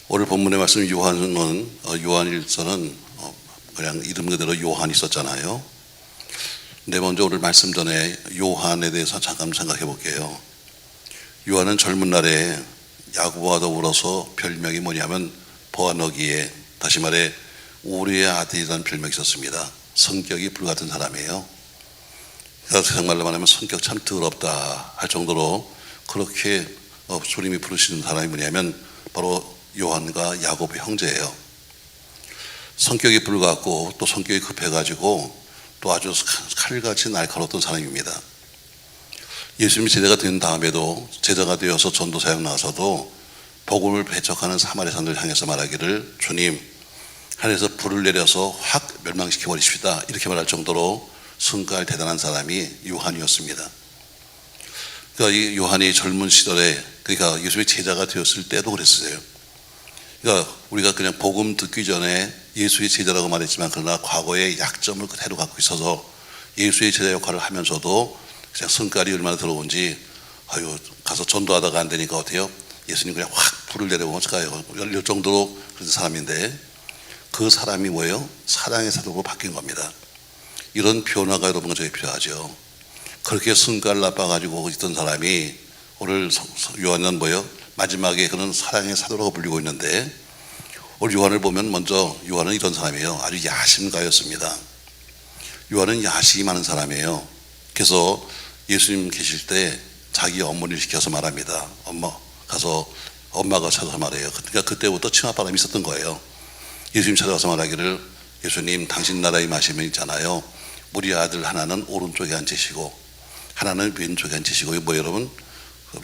오늘 본문의 말씀 요한은 요한일서는 그냥 이름 그대로 요한이 있었잖아요. 근데 먼저 오늘 말씀 전에 요한에 대해서 잠깐 생각해 볼게요. 요한은 젊은 날에 야고보와 더불어서 별명이 뭐냐면 보아너기에, 다시 말해 우리의 아들이라는 별명이 있었습니다. 성격이 불같은 사람이에요. 그래서 정말로 말하면 성격 참 더럽다 할 정도로 그렇게 주님이 부르시는 사람이 뭐냐면 바로 요한과 야고보 형제예요. 성격이 불같고 또 성격이 급해가지고 또 아주 칼같이 날카로웠던 사람입니다. 예수님이 제자가 된 다음에도, 제자가 되어서 전도 사역 나가서도 복음을 배척하는 사마리아 사람들을 향해서 말하기를, 주님, 하늘에서 불을 내려서 확 멸망시켜 버리십시다, 이렇게 말할 정도로 성깔 대단한 사람이 요한이었습니다. 그러니까 이 요한이 젊은 시절에, 그러니까 예수님의 제자가 되었을 때도 그랬어요. 그러니까 우리가 그냥 복음 듣기 전에 예수의 제자라고 말했지만, 그러나 과거의 약점을 그대로 갖고 있어서 예수의 제자 역할을 하면서도 그냥 성깔이 얼마나 더러운지, 가서 전도하다가 안 되니까 어때요? 예수님 그냥 확 불을 내려보면 가요, 이럴 정도로 그런 사람인데, 그 사람이 뭐예요? 사랑의 사도로 바뀐 겁니다. 이런 변화가 여러분과 저에게 필요하죠. 그렇게 성깔 나빠가지고 있던 사람이 오늘 요한은 뭐예요? 마지막에 그런 사랑의 사도라고 불리고 있는데, 오늘 요한을 보면 먼저 요한은 이런 사람이에요. 아주 야심가였습니다. 요한은 야식이 많은 사람이에요. 그래서 예수님 계실 때 자기 어머니를 시켜서 말합니다. 가서 엄마가 찾아서 말해요. 그러니까 그때부터 치맛바람이 있었던 거예요. 예수님 찾아가서 말하기를, 예수님, 당신 나라의 마시면 있잖아요, 우리 아들 하나는 오른쪽에 앉으시고 하나는 왼쪽에 앉으시고, 뭐 여러분,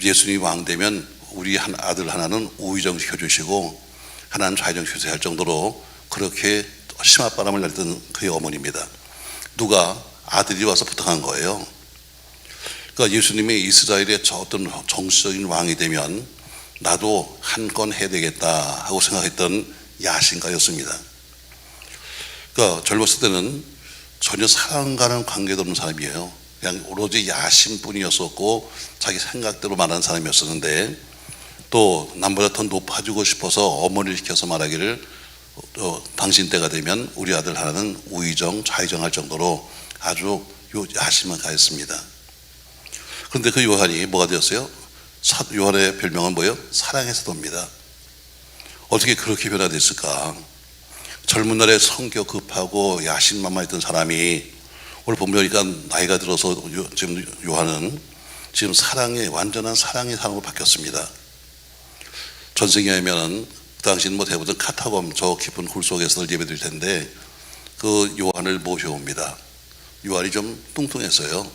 예수님이 왕 되면 우리 아들 하나는 우의정 시켜주시고 하나는 좌의정 시켜주세요 할 정도로 그렇게 치맛바람을 날던 그의 어머니입니다. 누가? 아들이 와서 부탁한 거예요. 그러니까 예수님이 이스라엘의 저 어떤 정치적인 왕이 되면 나도 한 건 해야 되겠다 하고 생각했던 야심가였습니다. 그러니까 젊었을 때는 전혀 사랑과는 관계도 없는 사람이에요. 그냥 오로지 야심뿐이었었고 자기 생각대로 말하는 사람이었었는데, 또 남보다 더 높아지고 싶어서 어머니를 시켜서 말하기를, 당신 때가 되면 우리 아들 하나는 우의정 좌의정 할 정도로 아주 야심한 가였습니다. 그런데 그 요한이 뭐가 되었어요? 요한의 별명은 뭐예요? 사랑의 사도입니다. 어떻게 그렇게 변화됐을까? 젊은 날에 성격 급하고 야심만만했던 사람이 오늘 보니까 나이가 들어서 지금 요한은 지금 완전한 사랑의 사람으로 바뀌었습니다. 전생에 하면은 그 당시는 뭐 대부분 카타콤, 저 깊은 굴 속에서 예배 드릴 텐데, 그 요한을 모셔옵니다. 요한이 좀 뚱뚱했어요.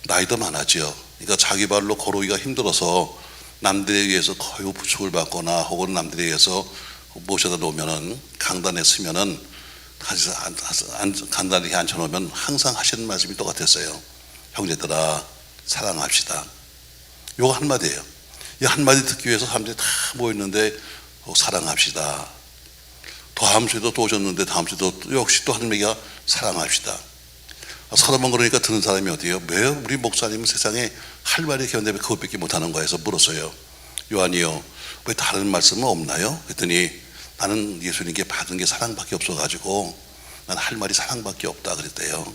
나이도 많았죠. 그러니까 자기 발로 걸어오기가 힘들어서 남들에 의해서 거의 부축을 받거나 혹은 남들에 의해서 모셔다 놓으면은, 강단에 서면은 간단히 앉혀놓으면 항상 하시는 말씀이 똑같았어요. 형제들아, 사랑합시다. 요거 한마디예요. 이 한마디 듣기 위해서 사람들이 다 모였는데, 사랑합시다. 다음 주에도 또 오셨는데 다음 주에도 역시 또 하는 얘기가 사랑합시다. 서너 번 그러니까 듣는 사람이 어디예요? 왜 우리 목사님은 세상에 할 말이 있는데 왜 그것밖에 못하는 거야 해서 물었어요. 요한이요, 왜 다른 말씀은 없나요? 그랬더니 나는 예수님께 받은 게 사랑밖에 없어가지고 난 할 말이 사랑밖에 없다 그랬대요.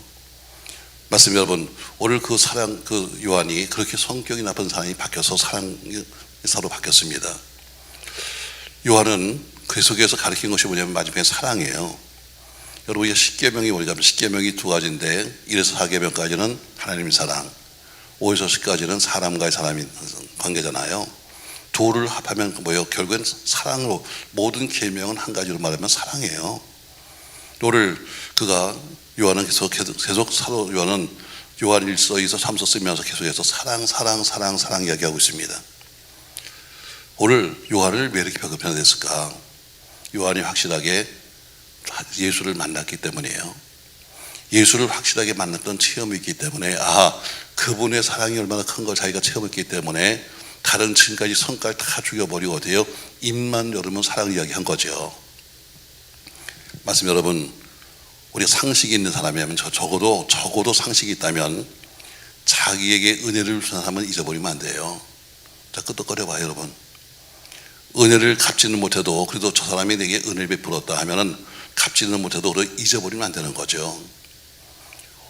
말씀 여러분, 오늘 그 요한이 그렇게 성격이 나쁜 사람이 바뀌어서 사랑의 사로 바뀌었습니다. 요한은 그 속에서 가르친 것이 뭐냐면 마지막에 사랑이에요. 여러분, 이 십계명이 뭐냐면, 십계명이 두 가지인데 1에서 4계명까지는 하나님의 사랑, 5에서 10까지는 사람과의 사람의 관계잖아요. 둘을 합하면 뭐예요? 결국엔 사랑으로, 모든 계명은 한 가지로 말하면 사랑이에요. 오늘 요한은 계속 사도 요한은 요한 1서, 2서, 3서 쓰면서 계속해서 사랑 이야기하고 있습니다. 오늘 요한을 왜 이렇게 변화됐을까? 요한이 확실하게 예수를 만났기 때문이에요. 예수를 확실하게 만났던 체험이 있기 때문에, 그분의 사랑이 얼마나 큰 걸 자기가 체험했기 때문에 다른 지금까지 성깔 다 죽여버리고 어때요? 입만 열으면 사랑 이야기한 거죠. 말씀 여러분, 우리가 상식이 있는 사람이라면 적어도 상식이 있다면 자기에게 은혜를 주는 사람은 잊어버리면 안 돼요. 자, 끄떡거려봐요 여러분. 은혜를 갚지는 못해도 그래도 저 사람이 내게 은혜를 베풀었다 하면은 갚지는 못해도 그걸 잊어버리면 안 되는 거죠.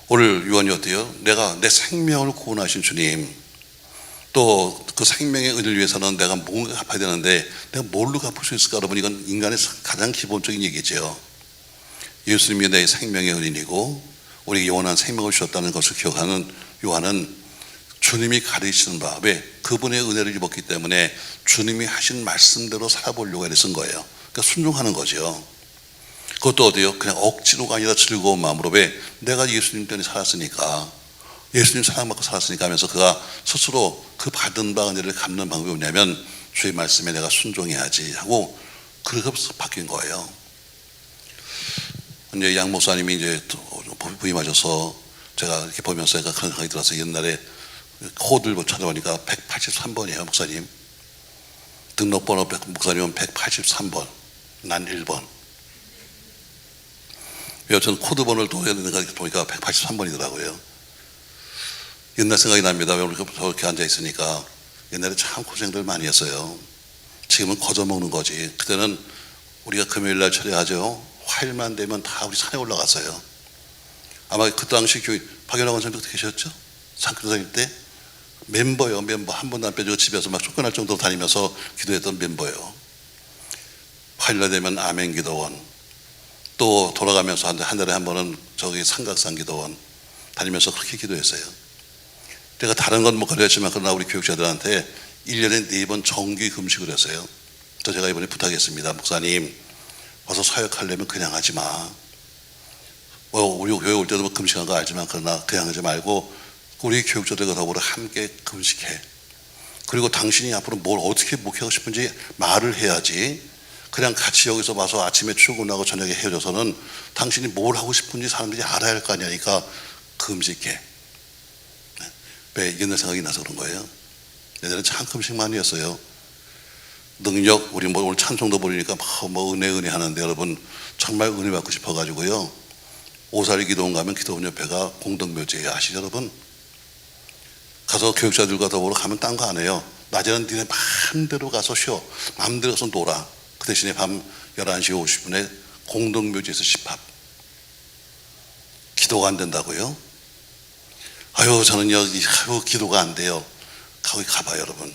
오늘 요한이 어때요? 내가 내 생명을 구원하신 주님, 또 그 생명의 은혜를 위해서는 내가 뭔가 갚아야 되는데 내가 뭘로 갚을 수 있을까? 여러분, 이건 인간의 가장 기본적인 얘기죠. 예수님이 내 생명의 은인이고 우리에게 영원한 생명을 주셨다는 것을 기억하는 요한은 주님이 가르치는 바, 왜? 그분의 은혜를 입었기 때문에 주님이 하신 말씀대로 살아보려고 애를 쓴 거예요. 그러니까 순종하는 거죠. 그것도 어디요? 그냥 억지로가 아니라 즐거운 마음으로. 왜? 내가 예수님 때문에 살았으니까, 예수님 사랑받고 살았으니까 하면서 그가 스스로 그 받은 바 은혜를 갚는 방법이 뭐냐면 주의 말씀에 내가 순종해야지 하고 그래서 바뀐 거예요. 이제 양 목사님이 이제 부임하셔서 제가 이렇게 보면서 제가 그런 생각이 들어서 옛날에 코드를 찾아보니까 183번이에요, 목사님. 등록번호 목사님은 183번, 난 1번. 여튼 코드번호를 또 보니까 183번이더라고요. 옛날 생각이 납니다. 왜 저렇게 앉아있으니까 옛날에 참 고생들 많이 했어요. 지금은 거저먹는 거지. 그때는 우리가 금요일날 철회하죠. 화요일만 되면 다 우리 산에 올라갔어요. 아마 그 당시 박연아 원장님 그때 계셨죠? 상교 다닐 때 멤버요. 멤버 한 번도 안 빼주고 집에서 막 쫓겨날 정도로 다니면서 기도했던 멤버요. 화요일날 되면 아멘 기도원, 또 돌아가면서 한 달에 한 번은 저기 삼각산 기도원 다니면서 그렇게 기도했어요. 제가 다른 건 뭐 그랬지만 그러나 우리 교육자들한테 1년에 4번 정기 금식을 했어요. 제가 이번에 부탁했습니다. 목사님, 와서 사역하려면 그냥 하지 마. 우리 교회 올 때도 뭐 금식한 거 알지만 그러나 그냥 하지 말고 우리 교육자들과 더불어 함께 금식해. 그리고 당신이 앞으로 뭘 어떻게 목회하고 싶은지 말을 해야지. 그냥 같이 여기서 와서 아침에 출근하고 저녁에 헤어져서는 당신이 뭘 하고 싶은지 사람들이 알아야 할 거 아니니까 금식해. 왜? 옛날 생각이 나서 그런 거예요. 예전에 참 금식 많이 했어요. 능력, 우리 뭐 오늘 찬송도 부르니까 뭐 은혜 하는데 여러분 정말 은혜 받고 싶어가지고요. 오사리 기도원 가면 기도원 옆에가 공덕묘지예요. 아시죠 여러분? 가서 교육자들과 더불어 가면 딴 거 안 해요. 낮에는 니네 마음대로 가서 쉬어. 마음대로 가서 놀아. 그 대신에 밤 11시 50분에 공덕묘지에서 집합. 기도가 안 된다고요? 아유 저는요 기도가 안 돼요. 거기 가봐요 여러분.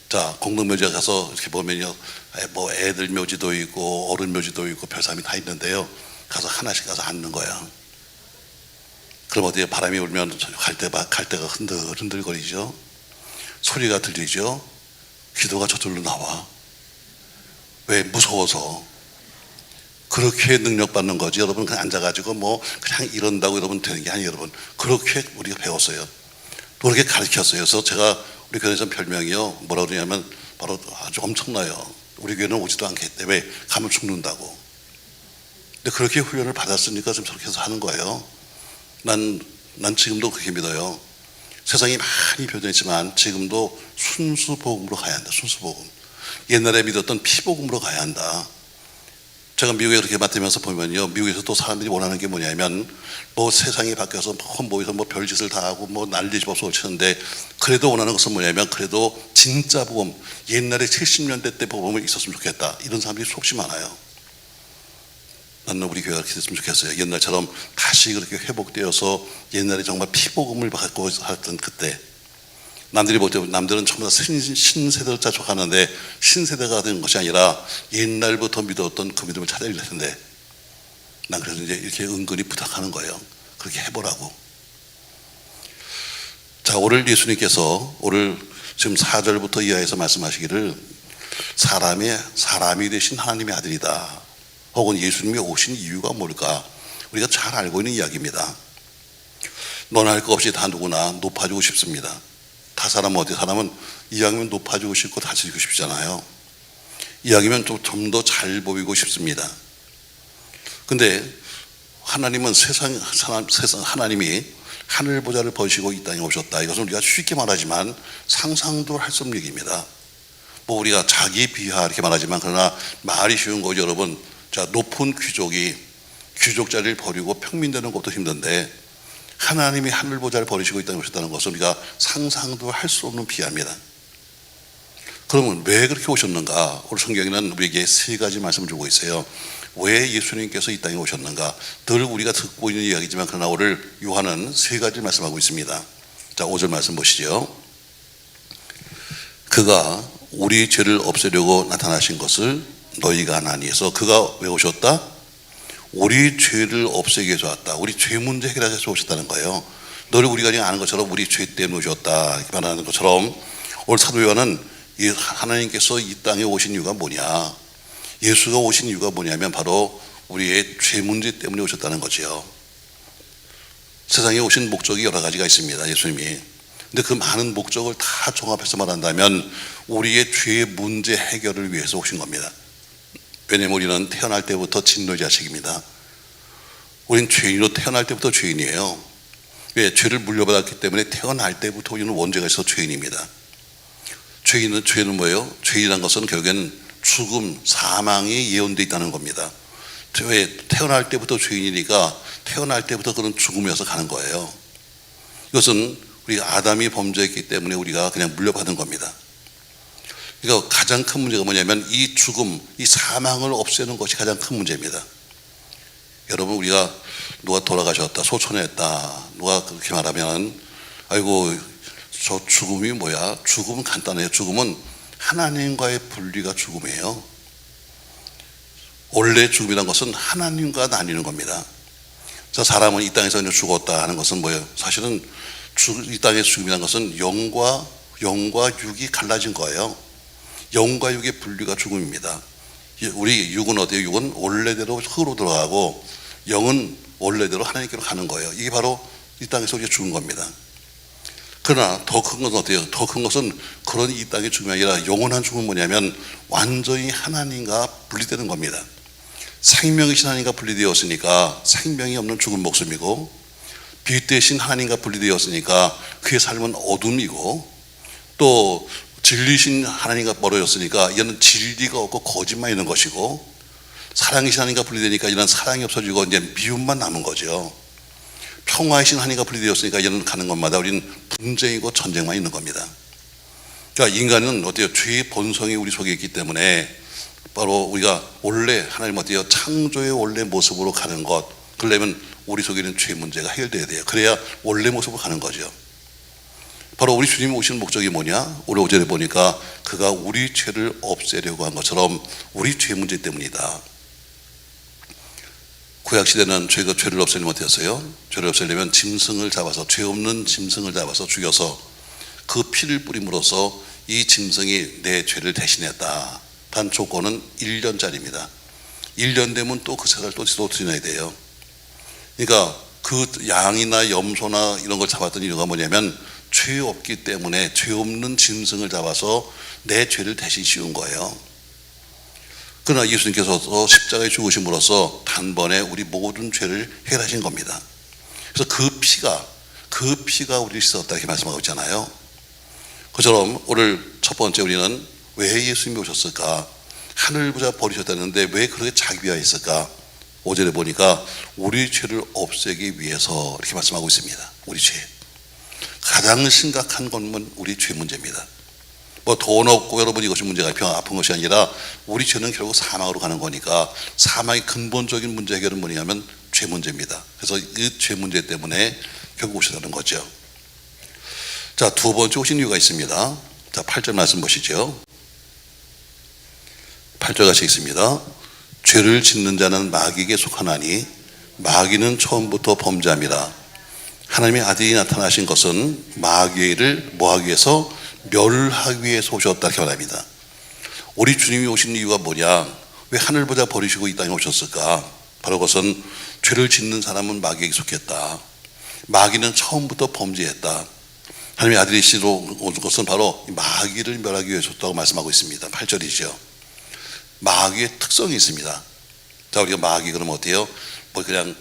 자, 공동묘지에 가서 이렇게 보면요, 뭐 애들 묘지도 있고 어른 묘지도 있고 별사람이 다 있는데요. 가서 하나씩 가서 앉는 거야. 그럼 어디에 바람이 불면 갈대가 흔들거리죠. 소리가 들리죠. 기도가 저절로 나와. 왜? 무서워서. 그렇게 능력받는 거지. 여러분 그냥 앉아가지고 뭐 그냥 이런다고 여러분 되는 게 아니에요. 여러분 그렇게 우리가 배웠어요. 그렇게 가르쳤어요. 그래서 제가 우리 교회에서 별명이요 뭐라고 그러냐면 바로 아주 엄청나요. 우리 교회는 오지도 않겠대. 왜? 가면 죽는다고. 근데 그렇게 훈련을 받았으니까 지금 저렇게 해서 하는 거예요. 난 지금도 그렇게 믿어요. 세상이 많이 변했지만 지금도 순수복음으로 가야 한다. 순수복음. 옛날에 믿었던 피복음으로 가야 한다. 제가 미국에 그렇게 맡으면서 보면요, 미국에서 또 사람들이 원하는 게 뭐냐면 뭐 세상이 바뀌어서 모여서 뭐 별짓을 다 하고 뭐 난리 집어서 치는데 그래도 원하는 것은 뭐냐면 그래도 진짜 복음, 옛날에 70년대 때 복음이 있었으면 좋겠다. 이런 사람들이 속시 많아요. 나는 우리 교회가 그렇게 됐으면 좋겠어요. 옛날처럼 다시 그렇게 회복되어서 옛날에 정말 피복음을 받고 살았던 그때. 남들이 볼 때 남들은 전부 다 신세대를 자족하는데 신세대가 된 것이 아니라 옛날부터 믿었던 그 믿음을 찾아야 될 텐데, 난 그래서 이제 이렇게 은근히 부탁하는 거예요. 그렇게 해보라고. 자, 오늘 예수님께서 오늘 지금 4절부터 이하에서 말씀하시기를 사람이 되신 하나님의 아들이다, 혹은 예수님이 오신 이유가 뭘까, 우리가 잘 알고 있는 이야기입니다. 논할 것 없이 다 누구나 높아지고 싶습니다. 다 사람은 어디? 사람은 이왕이면 높아지고 싶고 다스리고 싶잖아요. 이왕이면 좀 더 잘 보이고 싶습니다. 근데 하나님은 하나님이 하늘 보좌를 버리시고 이 땅에 오셨다. 이것은 우리가 쉽게 말하지만 상상도 할 수 없는 얘기입니다. 뭐 우리가 자기 비하 이렇게 말하지만 그러나 말이 쉬운 거죠, 여러분. 자, 높은 귀족이 귀족 자리를 버리고 평민되는 것도 힘든데 하나님이 하늘 보좌를 버리시고 이 땅에 오셨다는 것은 우리가 상상도 할 수 없는 비하입니다. 그러면 왜 그렇게 오셨는가? 오늘 성경에는 우리에게 세 가지 말씀을 주고 있어요. 왜 예수님께서 이 땅에 오셨는가? 늘 우리가 듣고 있는 이야기지만 그러나 오늘 요한은 세 가지 말씀하고 있습니다. 자, 5절 말씀 보시죠. 그가 우리 죄를 없애려고 나타나신 것을 너희가 아나니. 해서 그가 왜 오셨다? 우리 죄를 없애기 위해서 왔다. 우리 죄 문제 해결하기 위해서 오셨다는 거예요. 늘 우리가 그냥 아는 것처럼 우리 죄 때문에 오셨다 이렇게 말하는 것처럼 오늘 사도 요한은 하나님께서 이 땅에 오신 이유가 뭐냐, 예수가 오신 이유가 뭐냐면 바로 우리의 죄 문제 때문에 오셨다는 거죠. 세상에 오신 목적이 여러 가지가 있습니다, 예수님이. 근데 그 많은 목적을 다 종합해서 말한다면 우리의 죄 문제 해결을 위해서 오신 겁니다. 왜냐하면 우리는 태어날 때부터 진노의 자식입니다. 우리는 죄인으로 태어날 때부터 죄인이에요. 왜? 죄를 물려받았기 때문에 태어날 때부터 우리는 원죄가 있어서 죄인입니다. 죄는 뭐예요? 죄인이라는 것은 결국엔 죽음, 사망이 예언되어 있다는 겁니다. 왜? 태어날 때부터 죄인이니까 태어날 때부터 그런 죽음이어서 가는 거예요. 이것은 우리가 아담이 범죄했기 때문에 우리가 그냥 물려받은 겁니다. 그러니까 가장 큰 문제가 뭐냐면 이 죽음, 이 사망을 없애는 것이 가장 큰 문제입니다. 여러분, 우리가 누가 돌아가셨다, 소천했다, 누가 그렇게 말하면 아이고 저 죽음이 뭐야? 죽음은 간단해요. 죽음은 하나님과의 분리가 죽음이에요. 원래 죽음이라는 것은 하나님과 나뉘는 겁니다. 그래서 사람은 이 땅에서 그냥 죽었다 하는 것은 뭐예요? 사실은 이 땅의 죽음이라는 것은 영과 육이 갈라진 거예요. 영과 육의 분리가 죽음입니다. 우리 육은 어때요? 육은 원래대로 흙으로 들어가고 영은 원래대로 하나님께로 가는 거예요. 이게 바로 이 땅에서 우리가 죽은 겁니다. 그러나 더 큰 것은 어때요? 더 큰 것은 그런 이 땅의 죽음이 아니라 영원한 죽음은 뭐냐면 완전히 하나님과 분리되는 겁니다. 생명이신 하나님과 분리되었으니까 생명이 없는 죽은 목숨이고, 빛 대신 하나님과 분리되었으니까 그의 삶은 어둠이고, 또 진리신 하나님과 멀어졌으니까 이제는 진리가 없고 거짓만 있는 것이고, 사랑이신 하나님과 분리되니까 이제는 사랑이 없어지고 이제 미움만 남은 거죠. 평화이신 하나님과 분리되었으니까 이제는 가는 곳마다 우리는 분쟁이고 전쟁만 있는 겁니다. 그러니까 인간은 어때요? 죄의 본성이 우리 속에 있기 때문에 바로 우리가 원래 하나님 어때요? 창조의 원래 모습으로 가는 것, 그러려면 우리 속에 있는 죄 문제가 해결돼야 돼요. 그래야 원래 모습으로 가는 거죠. 바로 우리 주님이 오시는 목적이 뭐냐? 오늘 5절에 보니까 그가 우리 죄를 없애려고 한 것처럼 우리 죄 문제 때문이다. 구약시대는 죄를 없애려면 어땠어요? 죄를 없애려면 짐승을 잡아서, 죄 없는 짐승을 잡아서 죽여서 그 피를 뿌림으로써 이 짐승이 내 죄를 대신했다. 단 조건은 1년짜리입니다. 1년 되면 또 그 세를 또 지내야 돼요. 그러니까 그 양이나 염소나 이런 걸 잡았던 이유가 뭐냐면 죄 없기 때문에 죄 없는 짐승을 잡아서 내 죄를 대신 씌운 거예요. 그러나 예수님께서 십자가에 죽으심으로써 단번에 우리 모든 죄를 해결하신 겁니다. 그래서 그 피가 우리를 씻었다 이렇게 말씀하고 있잖아요. 그처럼 오늘 첫 번째 우리는 왜 예수님이 오셨을까? 하늘 보자 버리셨다는데 왜 그렇게 자기비하했을까? 5절에 보니까 우리 죄를 없애기 위해서 이렇게 말씀하고 있습니다. 우리 죄. 가장 심각한 건 우리 죄 문제입니다. 뭐 돈 없고 여러분 이것이 문제가 아픈 것이 아니라 우리 죄는 결국 사망으로 가는 거니까 사망의 근본적인 문제 해결은 뭐냐면 죄 문제입니다. 그래서 이 죄 문제 때문에 결국 오시다는 거죠. 자, 두 번째 오신 이유가 있습니다. 자, 8절 말씀 보시죠. 8절 같이 읽습니다. 죄를 짓는 자는 마귀에게 속하나니 마귀는 처음부터 범죄함이라. 하나님의 아들이 나타나신 것은 마귀를 뭐하기 위해서? 멸하기 위해서 오셨다 이렇게 말합니다. 우리 주님이 오신 이유가 뭐냐? 왜 하늘 보자 버리시고 이 땅에 오셨을까? 바로 그것은 죄를 짓는 사람은 마귀에게 속했다. 마귀는 처음부터 범죄했다. 하나님의 아들이시로 온 것은 바로 마귀를 멸하기 위해서 오셨다고 말씀하고 있습니다. 8절이죠. 마귀의 특성이 있습니다. 자, 우리가 마귀 그러면 어때요? 뭐 그냥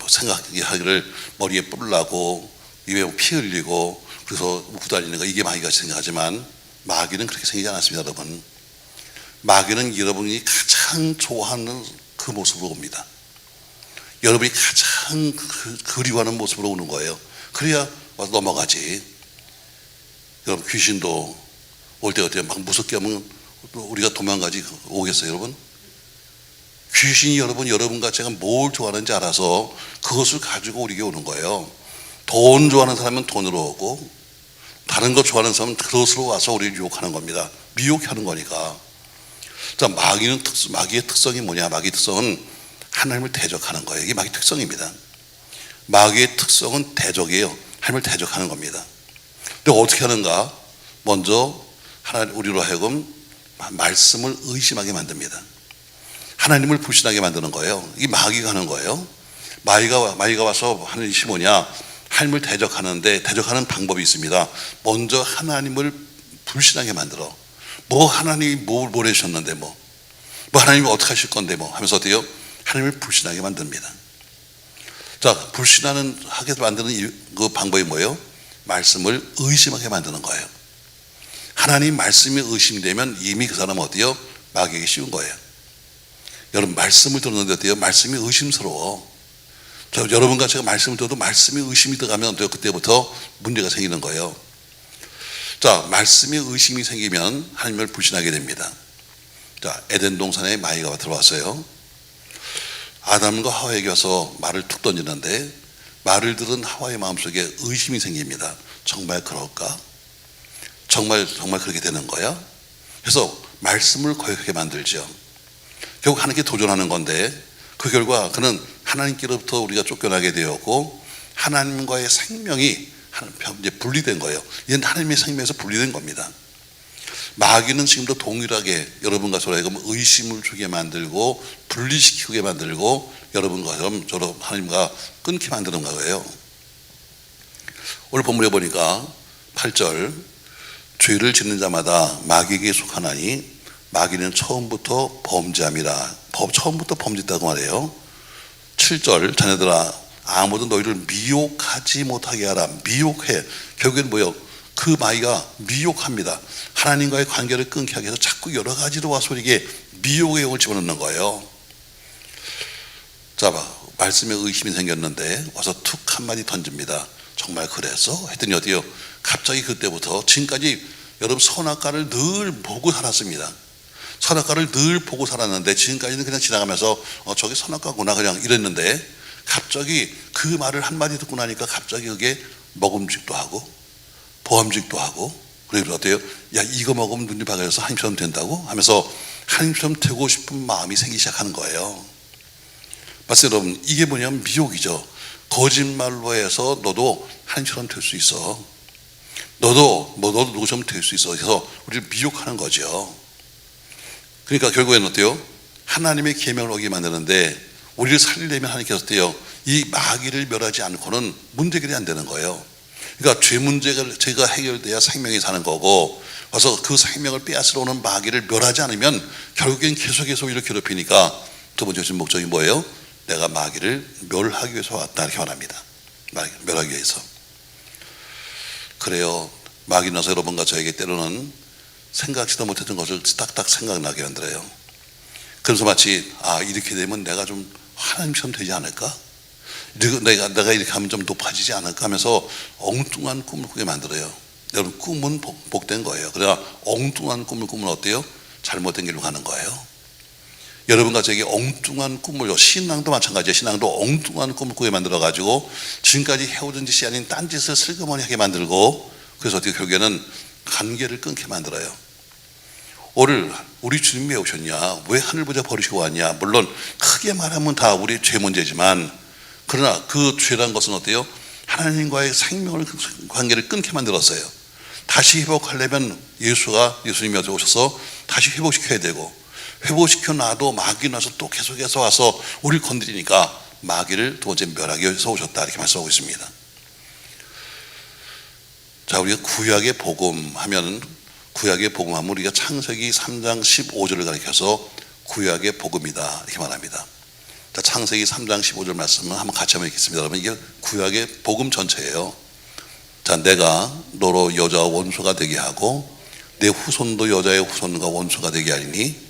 생각하기를 머리에 뿔나고 입에 피 흘리고 그래서 웃고 다니는 거, 이게 마귀같이 생각하지만 마귀는 그렇게 생기지 않았습니다. 여러분, 마귀는 여러분이 가장 좋아하는 그 모습으로 옵니다. 여러분이 가장 그리워하는 모습으로 오는 거예요. 그래야 와서 넘어가지. 여러분, 귀신도 올 때 어때요? 막 무섭게 하면 우리가 도망가지 오겠어요, 여러분? 귀신이 여러분과 제가 뭘 좋아하는지 알아서 그것을 가지고 우리에게 오는 거예요. 돈 좋아하는 사람은 돈으로 오고, 다른 거 좋아하는 사람은 그것으로 와서 우리를 유혹하는 겁니다. 미혹하는 거니까. 자, 마귀의 특성이 뭐냐? 마귀의 특성은 하나님을 대적하는 거예요. 이게 마귀의 특성입니다. 마귀의 특성은 대적이에요. 하나님을 대적하는 겁니다. 근데 어떻게 하는가? 먼저 우리로 하여금 말씀을 의심하게 만듭니다. 하나님을 불신하게 만드는 거예요. 이게 마귀가 하는 거예요. 마귀가 와서 하는 짓이 뭐냐? 하나님을 대적하는 방법이 있습니다. 먼저 하나님을 불신하게 만들어. 하나님이 뭘 해주셨는데 하나님이 어떻게 하실 건데 하면서 어때요? 하나님을 불신하게 만듭니다. 자, 하게 만드는 그 방법이 뭐예요? 말씀을 의심하게 만드는 거예요. 하나님 말씀이 의심되면 이미 그 사람은 어때요? 마귀에게 씌운 거예요. 여러분, 말씀을 들었는데 어때요? 말씀이 의심스러워. 여러분과 제가 말씀을 들어도 말씀이 의심이 들어가면 어때요? 그때부터 문제가 생기는 거예요. 자, 말씀에 의심이 생기면 하나님을 불신하게 됩니다. 자, 에덴 동산에 마귀가 들어왔어요. 아담과 하와에게 와서 말을 툭 던지는데, 말을 들은 하와의 마음속에 의심이 생깁니다. 정말 그럴까? 정말 그렇게 되는 거야? 그래서 말씀을 거역하게 만들죠. 결국 하나님께 도전하는 건데, 그 결과 그는 하나님께로부터 우리가 쫓겨나게 되었고, 하나님과의 생명이 이제 분리된 거예요. 이제 하나님의 생명에서 분리된 겁니다. 마귀는 지금도 동일하게 여러분과 저로 하여금 의심을 주게 만들고, 분리시키게 만들고, 여러분과 저로 하나님과 끊게 만드는 거예요. 오늘 본문에 보니까 8절, 죄를 짓는 자마다 마귀에게 속하나니 마귀는 처음부터 범죄함이라. 처음부터 범죄했다고 말해요. 7절, 자네들아 아무도 너희를 미혹하지 못하게 하라. 미혹해. 결국엔 뭐예요? 그 마귀가 미혹합니다. 하나님과의 관계를 끊게 하기 위해서 자꾸 여러 가지로 와서 우리에게 미혹의 영을 집어넣는 거예요. 자, 말씀에 의심이 생겼는데 와서 툭 한마디 던집니다. 정말 그랬어? 했더니 어디요? 갑자기 그때부터 지금까지 여러분 선악과를 늘 보고 살았습니다. 선악과를 늘 보고 살았는데 지금까지는 그냥 지나가면서 저게 선악과구나 그냥 이랬는데, 갑자기 그 말을 한마디 듣고 나니까 갑자기 그게 먹음직도 하고 보암직도 하고, 그래서 어때요? 야, 이거 먹으면 눈이 밝아져서 하나님처럼 된다고 하면서 하나님처럼 되고 싶은 마음이 생기기 시작하는 거예요. 맞아요, 여러분? 이게 뭐냐면 미혹이죠. 거짓말로 해서 너도 하나님처럼 될 수 있어. 너도 누구처럼 될 수 있어. 그래서 우리를 미혹하는 거죠. 그러니까 결국에는 어때요? 하나님의 계명을 어기게 만드는데, 우리를 살리려면 하나님께서 어때요? 이 마귀를 멸하지 않고는 문제 해결이 안 되는 거예요. 그러니까 죄 문제가 해결돼야 생명이 사는 거고, 와서 그 생명을 빼앗으러 오는 마귀를 멸하지 않으면 결국엔 계속해서 우리를 괴롭히니까 두 번째 목적이 뭐예요? 내가 마귀를 멸하기 위해서 왔다, 이렇게 말합니다. 마귀를 멸하기 위해서. 그래요. 마귀는 와서 여러분과 저에게 때로는 생각지도 못했던 것을 딱딱 생각나게 만들어요. 그래서 마치 이렇게 되면 내가 좀 하나님처럼 되지 않을까? 내가 이렇게 하면 좀 높아지지 않을까 하면서 엉뚱한 꿈을 꾸게 만들어요. 여러분, 꿈은 복된 거예요. 그러나 엉뚱한 꿈을 꾸면 어때요? 잘못된 길로 가는 거예요. 여러분과 저에게 엉뚱한 꿈을, 신앙도 마찬가지예요. 신앙도 엉뚱한 꿈을 꾸게 만들어가지고 지금까지 해오던 짓이 아닌 딴짓을 슬그머니 하게 만들고, 그래서 어떻게 결국에는 관계를 끊게 만들어요. 오늘 우리 주님이 왜 오셨냐? 왜 하늘 보좌 버리시고 왔냐? 물론 크게 말하면 다 우리 죄 문제지만, 그러나 그 죄란 것은 어때요? 하나님과의 생명을, 관계를 끊게 만들었어요. 다시 회복하려면 예수님이 오셔서 다시 회복시켜야 되고, 회복시켜 놔도 마귀 나서 또 계속해서 와서 우리를 건드리니까 마귀를 두 번째 멸하기 위해서 오셨다, 이렇게 말씀하고 있습니다. 자, 우리가 구약의 복음 하면 우리가 창세기 3장 15절을 가리켜서 구약의 복음이다, 이렇게 말합니다. 자, 창세기 3장 15절 말씀을 한번 같이 한번 읽겠습니다. 여러분, 이게 구약의 복음 전체예요. 자, 내가 너로 여자와 원수가 되게 하고 내 후손도 여자의 후손과 원수가 되게 하리니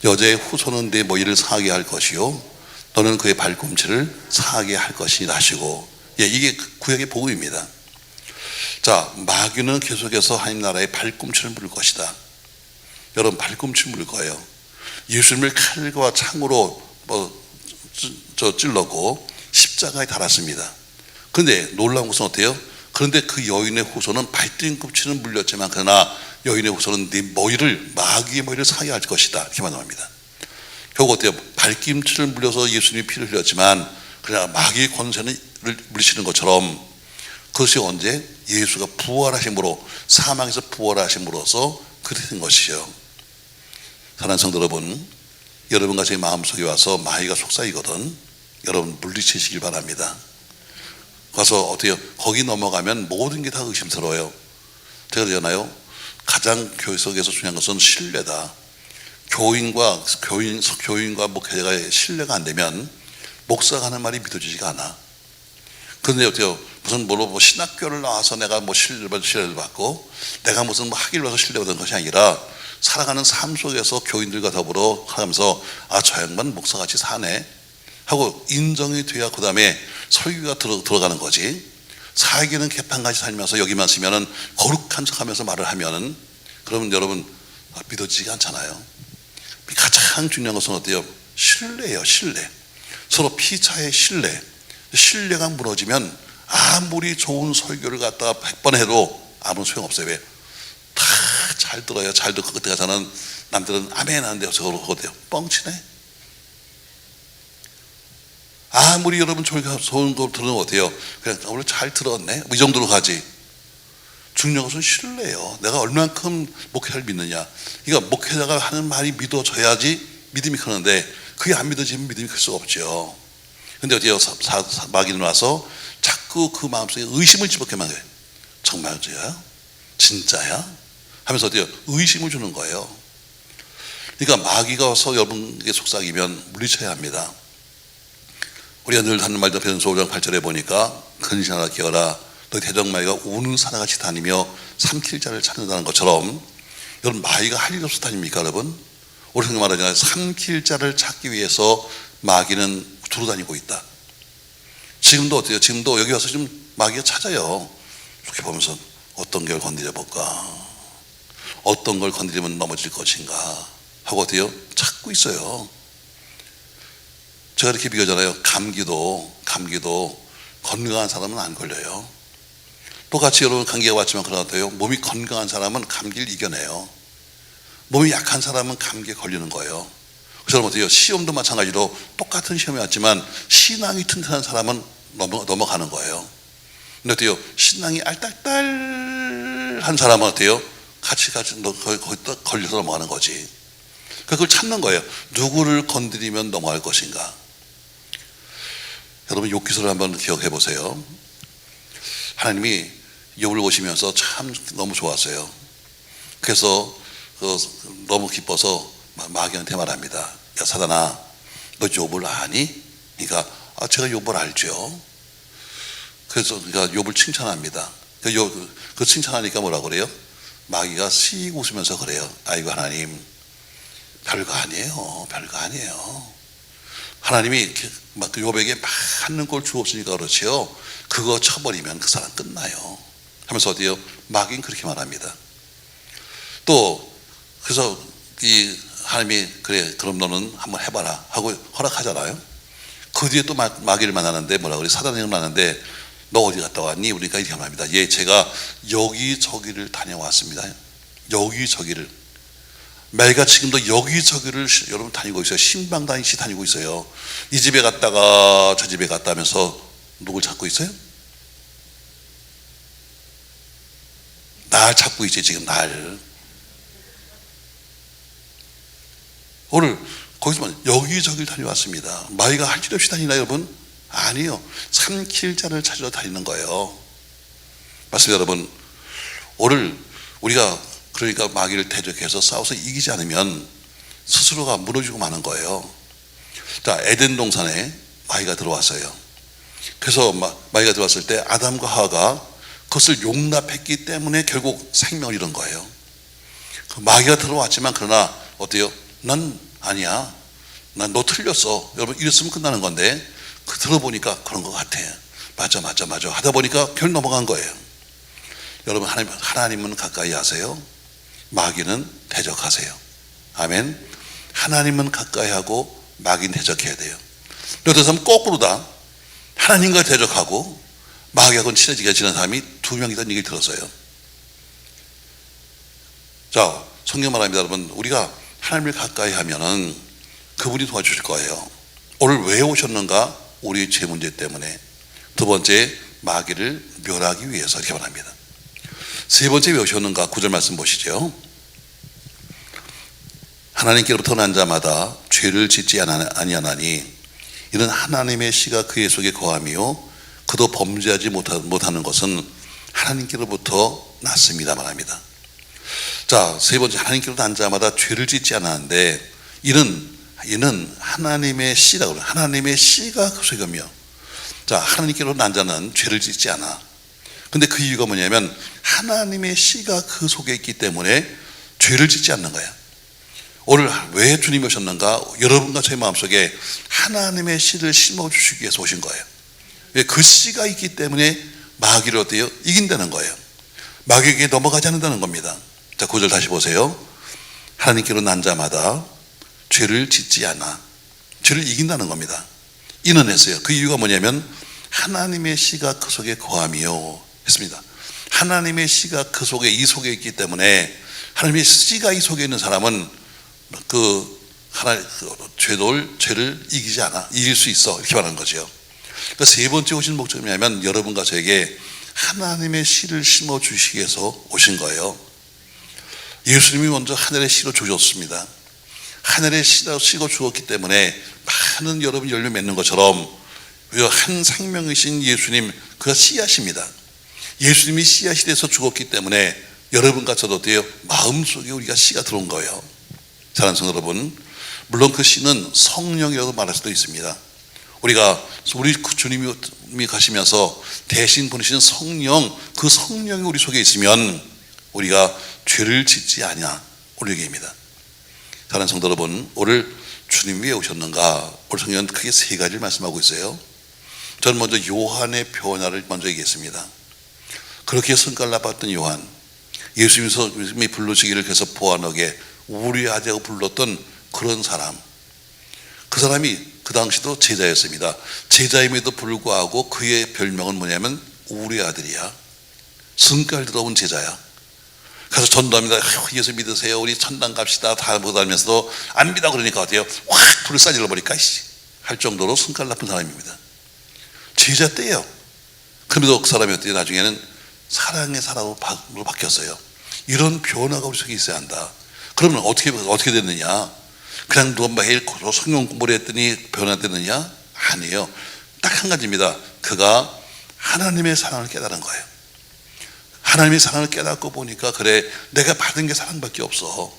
여자의 후손은 내 머리를 상하게 할 것이요 너는 그의 발꿈치를 상하게 할 것이라 하시고, 이게 구약의 복음입니다. 자, 마귀는 계속해서 하나님 나라의 발꿈치를 물 것이다. 여러분, 발꿈치 물 거예요. 예수님을 칼과 창으로 찔렀고 십자가에 달았습니다. 그런데 놀라운 것은 어때요? 그런데 그 여인의 후손은 발뒤꿈치는 물렸지만 그러나 여인의 후손은 네 머리를, 마귀의 머리를 상하게 할 것이다, 이렇게 말합니다. 결국 어때요? 발꿈치를 물려서 예수님이 피를 흘렸지만 그러나 마귀의 권세를 물리시는 것처럼, 그것이 언제? 예수가 부활하심으로, 사망에서 부활하심으로써 그렇게 된 것이요. 사랑하는 성도 여러분, 여러분과 제 마음속에 와서 마귀가 속삭이거든 여러분 물리치시길 바랍니다. 가서 어때요? 거기 넘어가면 모든 게 다 의심스러워요. 제가 그러잖아요. 가장 교회 속에서 중요한 것은 신뢰다. 교인과 목회자가 신뢰가 안 되면 목사가 하는 말이 믿어지지가 않아. 그런데 어때요? 무슨 신학교를 나와서 내가 신뢰를 받고 내가 무슨 학위를 받아서 신뢰받은 것이 아니라 살아가는 삶 속에서 교인들과 더불어 하면서 저 양반 목사같이 사네 하고 인정이 돼야 그 다음에 설교가 들어가는 거지. 사회계는 개판같이 살면서 여기만 쓰면은 거룩한 척하면서 말을 하면은 그러면 여러분 믿어지지가 않잖아요. 가장 중요한 것은 어때요? 신뢰예요. 신뢰. 서로 피차의 신뢰. 신뢰가 무너지면 아무리 좋은 설교를 갖다가 100번 해도 아무 소용없어요. 왜? 다 잘 들어요. 잘 듣고 그때 가서는 남들은 아멘 하는데 저거 어때요? 뻥치네. 아무리 여러분 좋은 거 들으면 어때요? 그냥 오늘 잘 들었네, 이 정도로 가지. 중요한 것은 신뢰예요. 내가 얼만큼 목회자를 믿느냐. 그러니까 목회자가 하는 말이 믿어져야지 믿음이 크는데 그게 안 믿어지면 믿음이 클 수가 없죠. 근데 어때요? 마귀는 와서 자꾸 그 마음속에 의심을 집어넣게 만들어요. 정말 저야? 진짜야? 하면서 어때요? 의심을 주는 거예요. 그러니까 마귀가 와서 여러분에게 속삭이면 물리쳐야 합니다. 우리가 늘 하는 말도 베드로서 5장 8절에 보니까 근신하라 기어라 너 대적마귀가 우는 사자같이 다니며 삼킬 자를 찾는다는 것처럼, 여러분 마귀가 할 일 없어 다닙니까 여러분? 우리 성경 말하잖아요. 삼킬 자를 찾기 위해서 마귀는 두루 다니고 있다. 지금도 어때요? 지금도 여기 와서 좀 마귀가 찾아요. 이렇게 보면서 어떤 걸 건드려 볼까? 어떤 걸 건드리면 넘어질 것인가? 하고 어때요? 찾고 있어요. 제가 이렇게 비교하잖아요. 감기도 건강한 사람은 안 걸려요. 똑같이 여러분 감기가 왔지만 그러나요, 몸이 건강한 사람은 감기를 이겨내요. 몸이 약한 사람은 감기에 걸리는 거예요. 그래서 어때요? 시험도 마찬가지로 똑같은 시험이 왔지만 신앙이 튼튼한 사람은 넘어가는 거예요. 근데 어때요? 신앙이 알딸딸한 사람은 어때요? 같이 거기다 걸려서 넘어가는 거지. 그걸 찾는 거예요. 누구를 건드리면 넘어갈 것인가. 여러분 욥기서를 한번 기억해 보세요. 하나님이 욥을 보시면서 참 너무 좋았어요. 그래서 너무 기뻐서 마귀한테 말합니다. 야 사단아, 너 욥을 아니? 그러니까 제가 욥을 알죠. 그래서 그러니까 욥을 칭찬합니다. 그 칭찬하니까 뭐라고 그래요? 마귀가 씩 웃으면서 그래요. 아이고 하나님, 별거 아니에요. 하나님이 막 욥에게 많은 걸 주었으니까 그렇지요. 그거 쳐버리면 그 사람 끝나요. 하면서 어디요? 마귀는 그렇게 말합니다. 또 그래서 이 하나님이 그래 그럼 너는 한번 해봐라 하고 허락하잖아요. 그 뒤에 또 마귀를 만나는데 뭐라 그래? 사단을 만나는데 너 어디 갔다 왔니? 우리가 이렇게 말합니다. 예, 제가 여기저기를 다녀왔습니다. 여기저기를. 매가 지금도 여기저기를 여러분 다니고 있어요. 신방다니시 다니고 있어요. 이 집에 갔다가 저 집에 갔다 하면서 누굴 찾고 있어요? 날 찾고 있지 지금 날. 오늘 거기서 여기저기를 다녀왔습니다. 마귀가 할 일 없이 다니나 여러분? 아니요. 삼킬 자를 찾으러 다니는 거예요. 맞습니다 여러분. 오늘 우리가 그러니까 마귀를 대적해서 싸워서 이기지 않으면 스스로가 무너지고 마는 거예요. 자, 에덴 동산에 마귀가 들어왔어요. 그래서 마귀가 들어왔을 때 아담과 하와가 그것을 용납했기 때문에 결국 생명을 잃은 거예요. 그 마귀가 들어왔지만 그러나 어때요? 난 아니야. 난 너 틀렸어. 여러분 이랬으면 끝나는 건데 들어보니까 그런 것 같아. 맞아 하다 보니까 결 넘어간 거예요. 여러분, 하나님은 가까이 하세요. 마귀는 대적하세요. 아멘. 하나님은 가까이 하고 마귀는 대적해야 돼요. 어떤 사람은 거꾸로다. 하나님과 대적하고 마귀하고는 친해지게 지는 사람이 2명 있다는 얘기를 들었어요. 자, 성경 말합니다. 여러분, 우리가 하나님을 가까이 하면은 그분이 도와주실 거예요. 오늘 왜 오셨는가? 우리의 죄 문제 때문에. 두 번째, 마귀를 멸하기 위해서, 이렇게 말합니다. 세 번째, 왜 오셨는가? 9절 말씀 보시죠. 하나님께로부터 난 자마다 죄를 짓지 아니하나니 이는 하나님의 씨가 그의 속에 거하며 그도 범죄하지 못하는 것은 하나님께로부터 났습니다 말합니다. 자, 세 번째, 하나님께로부터 난 자마다 죄를 짓지 않았는데 이는 하나님의 씨라고 그래요. 하나님의 씨가 그 속에 거하며. 자, 하나님께로 난 자는 죄를 짓지 않아. 근데 그 이유가 뭐냐면 하나님의 씨가 그 속에 있기 때문에 죄를 짓지 않는 거야. 오늘 왜 주님이 오셨는가? 여러분과 저의 마음속에 하나님의 씨를 심어주시기 위해서 오신 거예요. 그 씨가 있기 때문에 마귀를 어때요? 이긴다는 거예요. 마귀에게 넘어가지 않는다는 겁니다. 자, 9절 다시 보세요. 하나님께로 난 자마다 죄를 짓지 않아. 죄를 이긴다는 겁니다. 이는 했어요. 그 이유가 뭐냐면 하나님의 씨가 그 속에 거하며 했습니다. 하나님의 씨가 그 속에, 이 속에 있기 때문에 하나님의 씨가 이 속에 있는 사람은 죄를 이길 수 있어, 이렇게 말하는 거죠. 그러니까 세 번째 오신 목적이 뭐냐면 여러분과 저에게 하나님의 씨를 심어 주시기 위해서 오신 거예요. 예수님이 먼저 하늘의 씨로 주셨습니다. 하늘의 씨로 씌고 주었기 때문에 많은 여러분 열매 맺는 것처럼 한 생명이신 예수님, 그가 씨앗입니다. 예수님이 씨앗이 돼서 죽었기 때문에 여러분과 저도 어때요? 마음속에 우리가 씨가 들어온 거예요. 사랑하는 성도 여러분, 물론 그 씨는 성령이라고 말할 수도 있습니다. 우리 주님이 가시면서 대신 보내신 성령, 그 성령이 우리 속에 있으면 우리가 죄를 짓지 아니하, 오늘 얘기입니다. 사랑하는 성도 여러분, 오늘 주님 왜 오셨는가? 오늘 성경은 크게 세 가지를 말씀하고 있어요. 저는 먼저 요한의 변화를 먼저 얘기했습니다. 그렇게 성깔 나빴던 요한, 예수님이 불러주기를 그래서 보아너게 우리 아들이라고 불렀던 그런 사람, 그 사람이 그 당시도 제자였습니다. 제자임에도 불구하고 그의 별명은 뭐냐면 우리 아들이야. 성깔 들어온 제자야. 그래서 전도합니다. 예수 믿으세요, 우리 천당 갑시다 다 못하면서도 안 믿어 그러니까 어때요? 확 불을 싸질러 버릴까 할 정도로 성깔 나쁜 사람입니다. 제자 때예요. 그런데도 그 사람이 어때요? 나중에는 사랑의 사람으로 바뀌었어요. 이런 변화가 우리 속에 있어야 한다. 그러면 어떻게 됐느냐? 그냥 누가 매일 성경 공부를 했더니 변화됐느냐? 아니에요. 딱 한 가지입니다. 그가 하나님의 사랑을 깨달은 거예요. 하나님의 사랑을 깨닫고 보니까 그래, 내가 받은 게 사랑밖에 없어.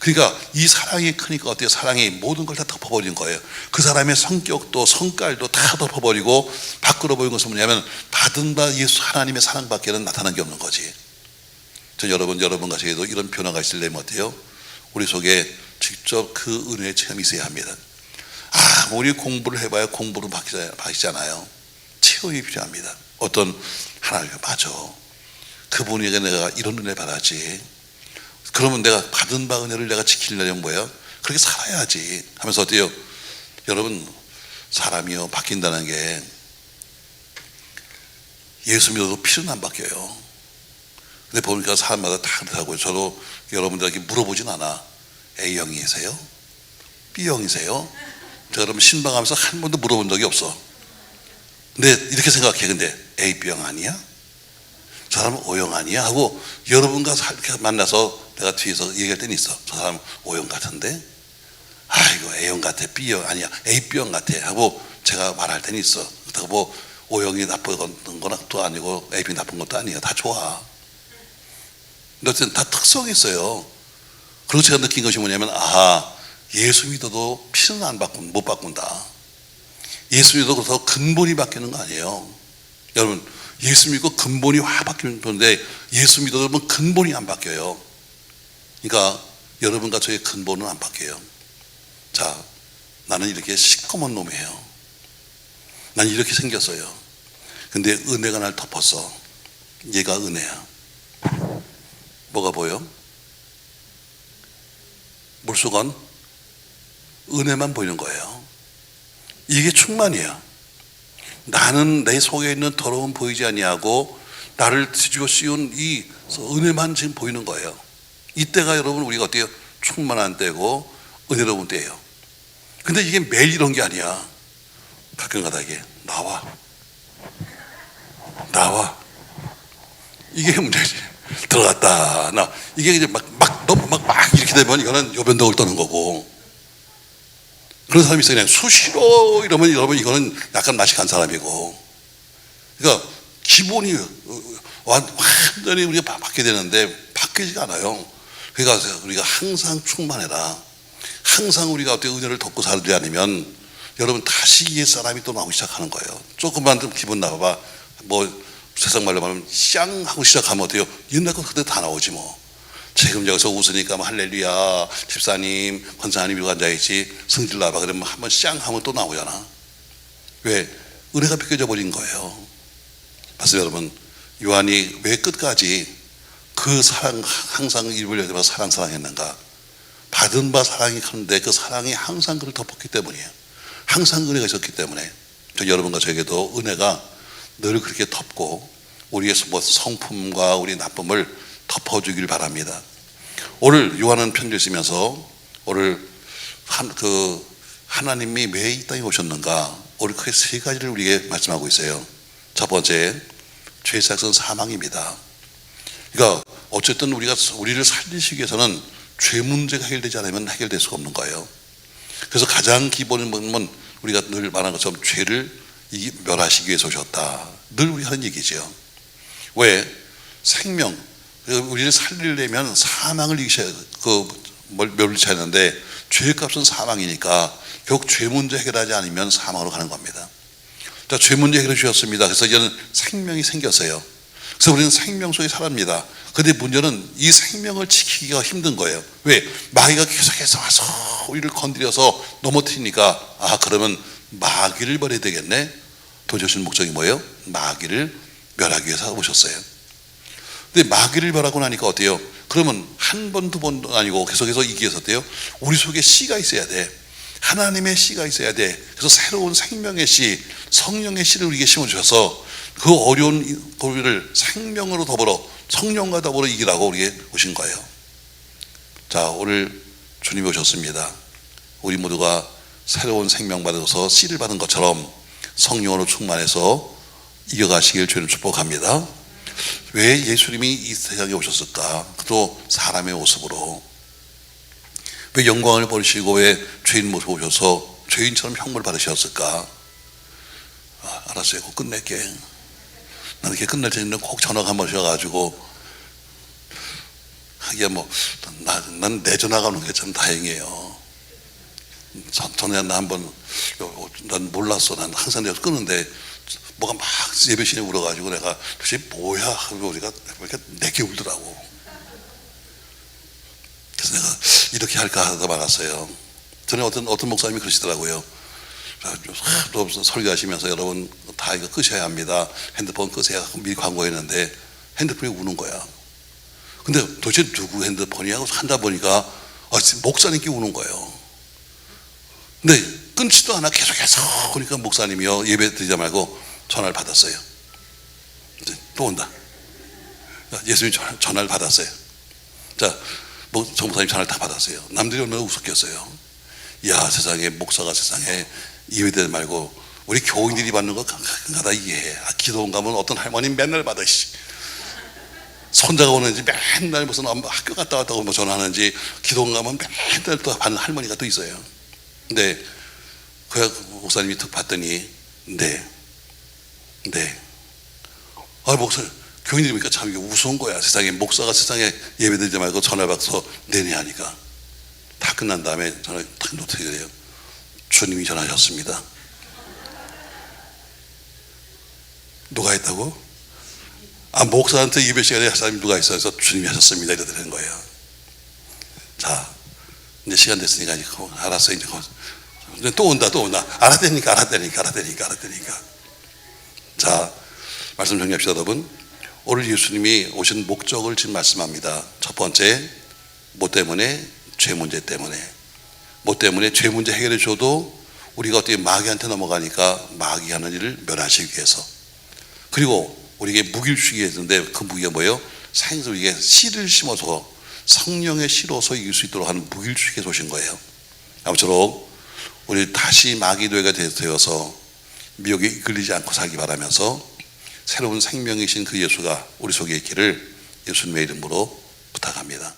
그러니까 이 사랑이 크니까 어때요? 사랑이 모든 걸 다 덮어버린 거예요. 그 사람의 성격도 성깔도 다 덮어버리고 밖으로 보이는 것은 뭐냐면 받은 바 예수 하나님의 사랑밖에는 나타난 게 없는 거지. 저 여러분과 저에도 이런 변화가 있으려면 어때요? 우리 속에 직접 그 은혜의 체험이 있어야 합니다. 우리 공부를 해봐야 공부를 바뀌잖아요. 체험이 필요합니다. 어떤 하나님, 맞아, 그분에게 내가 이런 은혜 받았지. 그러면 내가 받은 바 은혜를 내가 지키려면 뭐예요? 그렇게 살아야지 하면서 어때요? 여러분, 사람이요, 바뀐다는 게 예수 믿어도 필요는 안 바뀌어요. 근데 보니까 사람마다 다 그렇다고요. 저도 여러분들에게 물어보진 않아. A형이세요? B형이세요? 제가 그러면 신방하면서 한 번도 물어본 적이 없어. 근데 이렇게 생각해. 근데 A, B형 아니야? 저 사람은 O형 아니야? 하고 여러분과 이렇게 만나서 내가 뒤에서 얘기할 때는 있어. 저 사람 O형 같은데? 이거 A형 같아. B형 아니야. A, B형 같아. 하고 제가 말할 때는 있어. 그렇다고 뭐 O형이 나쁜 것도 아니고 A, B 나쁜 것도 아니에요. 다 좋아. 근데 어쨌든 다 특성이 있어요. 그리고 제가 느낀 것이 뭐냐면, 예수 믿어도 피는 못 바꾼다. 예수 믿어도 더 근본이 바뀌는 거 아니에요. 여러분, 예수 믿고 근본이 확 바뀌는 건데 예수 믿어도 근본이 안 바뀌어요. 그러니까 여러분과 저의 근본은 안 바뀌어요. 자, 나는 이렇게 시커먼 놈이에요. 난 이렇게 생겼어요. 근데 은혜가 날 덮었어. 얘가 은혜야. 뭐가 보여? 물속은 은혜만 보이는 거예요. 이게 충만이야. 나는 내 속에 있는 더러움 보이지 아니하고 나를 뒤집어 씌운 이 은혜만 지금 보이는 거예요. 이때가 여러분 우리가 어때요? 충만한 때고 은혜로운 때예요. 근데 이게 매일 이런 게 아니야. 가끔가다 이게 나와 이게 문제지. 들어갔다 나 이게 이제 막 이렇게 되면 이거는 요변덕을 떠는 거고, 그런 사람이 있어요. 그냥 수시로 이러면 여러분 이거는 약간 맛이 간 사람이고. 그러니까 기본이 완전히 우리가 바뀌게 되는데 바뀌지가 않아요. 그러니까 우리가 항상 충만해라. 항상 우리가 어떻게 은혜를 덮고 살지 않으면 여러분 다시 옛 사람이 또 나오기 시작하는 거예요. 조금만 좀 기분 나빠봐 뭐 세상 말로 말하면 쌍 하고 시작하면 어때요? 옛날 거 그대로 다 나오지 뭐. 지금 여기서 웃으니까 뭐 할렐루야 집사님 권사님 이러고 앉아있지, 성질 나봐 그러면 한번 쌍 하면 또 나오잖아. 왜? 은혜가 벗겨져 버린 거예요. 맞습니다 여러분. 요한이 왜 끝까지 그 사랑 항상 입을 열고 사랑했는가? 받은 바 사랑이 큰데 그 사랑이 항상 그를 덮었기 때문이에요. 항상 은혜가 있었기 때문에 여러분과 저에게도 은혜가 늘 그렇게 덮고 우리의 성품과 우리의 나쁨을 덮어주길 바랍니다. 오늘 요한은 편지를 쓰면서 오늘 하나님이 왜 이 땅에 오셨는가, 오늘 크게 세 가지를 우리에게 말씀하고 있어요. 첫 번째, 죄의 삭은 사망입니다. 그러니까 어쨌든 우리를 살리시기 위해서는 죄 문제가 해결되지 않으면 해결될 수가 없는 거예요. 그래서 가장 기본은 뭐냐면 우리가 늘 말하는 것처럼 죄를 멸하시기 위해서 오셨다. 늘 우리 하는 얘기죠. 왜? 생명, 우리를 살리려면 사망을 이기셔야 멸리셔야 하는데 죄의 값은 사망이니까 결국 죄 문제 해결하지 않으면 사망으로 가는 겁니다. 자, 죄 문제 해결해 주셨습니다. 그래서 이제는 생명이 생겼어요. 그래서 우리는 생명 속에 살합니다. 그런데 문제는 이 생명을 지키기가 힘든 거예요. 왜? 마귀가 계속해서 와서 우리를 건드려서 넘어뜨리니까 그러면 마귀를 버려야 되겠네. 도저히 목적이 뭐예요? 마귀를 멸하기 위해서 오셨어요. 근데 마귀를 멸하고 나니까 어때요? 그러면 한 번, 두 번도 아니고 계속해서 이기 위해서 어때요? 우리 속에 씨가 있어야 돼. 하나님의 씨가 있어야 돼. 그래서 새로운 생명의 씨, 성령의 씨를 우리에게 심어주셔서 그 어려운 고비를 생명으로 더불어 성령과 더불어 이기라고 우리에게 오신 거예요. 자, 오늘 주님이 오셨습니다. 우리 모두가 새로운 생명 받아서 씨를 받은 것처럼 성령으로 충만해서 이겨가시길 주님 축복합니다. 왜 예수님이 이 세상에 오셨을까? 또 사람의 모습으로. 왜 영광을 버리시고 왜 죄인 모습 오셔서 죄인처럼 형벌 받으셨을까? 알았어요. 곧 끝낼게. 나는 이렇게 끝낼 때는 꼭 전화가 한 번 오셔가지고 하기야 난 내 전화가 오는 게 참 다행이에요. 전에 나 한번 난 몰랐어. 난 항상 내가 끊는데 뭐가 막 예배신에 울어가지고 내가 도대체 뭐야 하고 우리가 이렇게 내게 울더라고. 그래서 내가 이렇게 할까 하다 말았어요. 전에 어떤 목사님이 그러시더라고요. 또 설교하시면서 여러분 다 이거 끄셔야 합니다. 핸드폰 끄세요. 미리 광고했는데 핸드폰이 우는 거야. 근데 도대체 누구 핸드폰이야? 하다 보니까 목사님께 우는 거예요. 근데 끊지도 않아 계속해서 그러니까 목사님이요 예배 드리지 말고 전화를 받았어요. 또 온다. 예수님 전화를 받았어요. 자, 정 목사님 전화를 다 받았어요. 남들이 얼마나 우습겠어요. 야, 세상에 목사가 세상에 예배 드리지 말고 우리 교인들이 받는 거 가끔가다 이해해. 기도원 가면 어떤 할머니 맨날 받아. 손자가 오는지 맨날 무슨 학교 갔다 왔다고 뭐 전화하는지 기도원 가면 맨날 또 받는 할머니가 또 있어요. 근데 그 목사님이 툭 봤더니 네. 목사 교인들이니까 참 이게 우스운 거야. 세상에 목사가 세상에 예배드리지 말고 전화 받아서 내내 하니까 다 끝난 다음에 전화 탁 놓게 돼요. 주님이 전화하셨습니다. 누가 했다고? 목사한테 예배 시간에 할 사람이 누가 있어서 주님이 하셨습니다. 이래 되는 거예요. 자, 이제 시간 됐으니까 알았어. 이제 또 온다. 알았다니까. 자, 말씀 정리합시다, 여러분. 오늘 예수님이 오신 목적을 지금 말씀합니다. 첫 번째, 뭐 때문에? 죄 문제 때문에. 뭐 때문에? 죄 문제 해결해 줘도 우리가 어떻게 마귀한테 넘어가니까 마귀 하는 일을 면하시기 위해서. 그리고 우리에게 무기를 주기 위해서인데 그 무기가 뭐예요? 사행성 우리에게 씨를 심어서 성령의 씨로서 이길 수 있도록 하는 무기를 주기 위해서 오신 거예요. 아무쪼록 우리 다시 마귀 노예가 되어서 미혹에 이끌리지 않고 살기 바라면서 새로운 생명이신 그 예수가 우리 속에 있기를 예수님의 이름으로 부탁합니다.